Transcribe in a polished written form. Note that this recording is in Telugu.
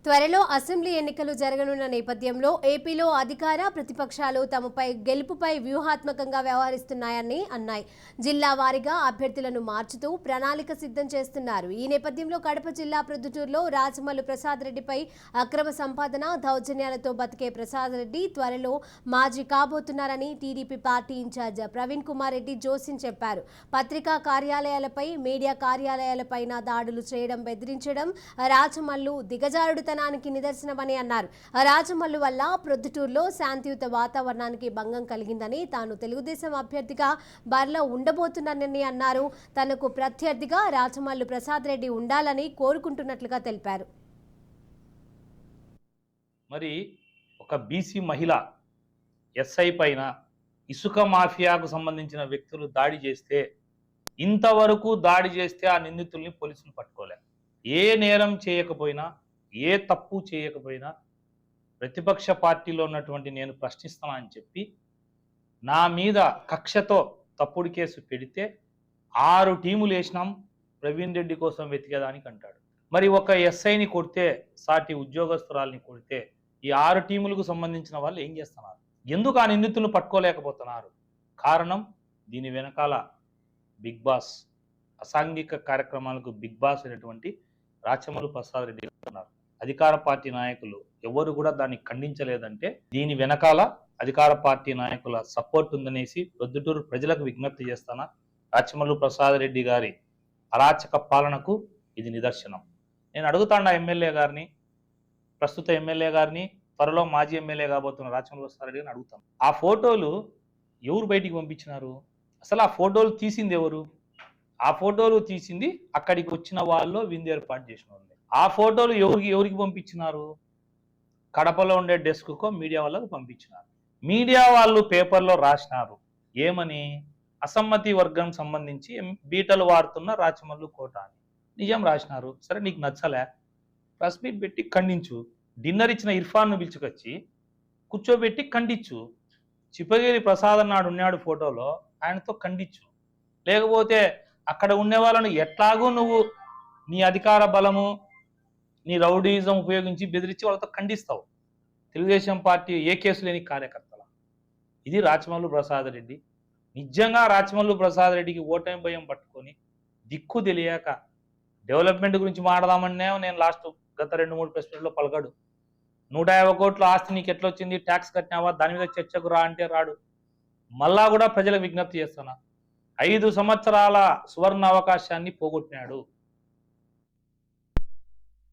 త్వరలో అసెంబ్లీ ఎన్నికలు జరగనున్న నేపథ్యంలో ఏపీలో అధికార ప్రతిపక్షాలు తమపై గెలుపుపై వ్యూహాత్మకంగా వ్యవహరిస్తున్నాయని అన్నాయి. జిల్లా వారీగా అభ్యర్థులను మార్చుతూ ప్రణాళిక సిద్ధం చేస్తున్నారు. ఈ నేపథ్యంలో కడప జిల్లా ప్రొద్దుటూరులో రాజమల్లు ప్రసాద్ రెడ్డిపై అక్రమ సంపాదన దౌర్జన్యాలతో బతికే ప్రసాద్ రెడ్డి త్వరలో మాజీ కాబోతున్నారని TDP party in-charge Praveen Kumar Reddy జోసిన్ చెప్పారు. పత్రికా కార్యాలయాలపై, మీడియా కార్యాలయాలపైన దాడులు చేయడం, బెదిరించడం రాజమల్లు దిగజారుడు నిదర్శనమని అన్నారు. రాజమల్లు వల్ల ప్రొద్దుటూరులో శాంతియుత వాతావరణానికి భంగం కలిగిందని, తాను తెలుగుదేశం అభ్యర్థిగా బరిలో ఉండబోతున్నానని అన్నారు. తనకు ప్రత్యర్థిగా రాజమల్లు ప్రసాద్ రెడ్డి ఉండాలని కోరుకుంటున్నట్లుగా తెలిపారు. మరి ఒక బీసీ మహిళ ఎస్ఐ పైన ఇసుక మాఫియాకు సంబంధించిన వ్యక్తులు దాడి చేస్తే, ఇంతవరకు దాడి చేస్తే ఆ నిందితుల్ని పోలీసులు పట్టుకోలేరు. ఏ నేరం చేయకపోయినా, ఏ తప్పు చేయకపోయినా ప్రతిపక్ష పార్టీలో ఉన్నటువంటి నేను ప్రశ్నిస్తానా అని చెప్పి నా మీద కక్షతో తప్పుడు కేసు పెడితే 6 టీములు వేసినాం ప్రవీణ్ రెడ్డి కోసం వెతికేదానికి అంటాడు. మరి ఒక ఎస్ఐని కొడితే, సాటి ఉద్యోగస్తురాల్ని కొడితే ఈ 6 టీములకు సంబంధించిన వాళ్ళు ఏం చేస్తున్నారు? ఎందుకు ఆ నిందితులను పట్టుకోలేకపోతున్నారు? కారణం దీని వెనకాల బిగ్ బాస్, అసాంఘిక కార్యక్రమాలకు బిగ్ బాస్ అయినటువంటి రాచమల్లు ప్రసాద్ రెడ్డి ఉన్నారు. అధికార పార్టీ నాయకులు ఎవరు కూడా దాన్ని ఖండించలేదంటే దీని వెనకాల అధికార పార్టీ నాయకుల సపోర్ట్ ఉందనేసి ప్రొద్దుటూరు ప్రజలకు విజ్ఞప్తి చేస్తానా. రాచమల్లు ప్రసాద్ రెడ్డి గారి అరాచక పాలనకు ఇది నిదర్శనం. నేను అడుగుతాను ఎమ్మెల్యే గారిని, ప్రస్తుత ఎమ్మెల్యే గారిని, త్వరలో మాజీ ఎమ్మెల్యే కాబోతున్న రాచమల్లు ప్రసాద్ రెడ్డి గారిని అడుగుతాం, ఆ ఫోటోలు ఎవరు బయటికి పంపించినారు? అసలు ఆ ఫోటోలు తీసింది ఎవరు? ఆ ఫోటోలు తీసింది అక్కడికి వచ్చిన వాళ్ళు విందు ఏర్పాటు చేసిన వాళ్ళు. ఆ ఫోటోలు ఎవరికి పంపించినారు? కడపలో ఉండే డెస్క్కో మీడియా వాళ్ళకు పంపించినారు. మీడియా వాళ్ళు పేపర్లో రాసినారు ఏమని? అసమ్మతి వర్గం సంబంధించి బీటలు వాడుతున్న రాచమల్లు కోట అని నిజం రాసినారు. సరే, నీకు నచ్చలే, ప్రెస్ మీట్ పెట్టి ఖండించు. డిన్నర్ ఇచ్చిన ఇర్ఫాన్ను పిలుచుకొచ్చి కూర్చోబెట్టి ఖండించు. చిప్పగిరి ప్రసాద్ నాడు ఉన్నాడు ఫోటోలో, ఆయనతో ఖండించు. లేకపోతే అక్కడ ఉండే వాళ్ళను ఎట్లాగూ నువ్వు నీ అధికార బలము, నీ రౌడీజం ఉపయోగించి బెదిరించి వాళ్ళతో ఖండిస్తావు. తెలుగుదేశం పార్టీ ఏ కేసు లేని కార్యకర్తల. ఇది రాచమల్లు ప్రసాద్ రెడ్డి. నిజంగా రాచమల్లు ప్రసాద్ రెడ్డికి ఓటమి భయం పట్టుకొని దిక్కు తెలియక డెవలప్మెంట్ గురించి మాట్లాడదామనే నేను గత 2-3 ప్రెస్ మీట్లో పలకడు. 150 కోట్ల ఆస్తి నీకు ఎట్లొచ్చింది, ట్యాక్స్ కట్టినావా, దాని మీద చర్చకు రా అంటే రాడు. మళ్ళా కూడా ప్రజలకు విజ్ఞప్తి చేస్తున్నా, 5 సంవత్సరాల సువర్ణ అవకాశాన్ని పోగొట్టినాడు.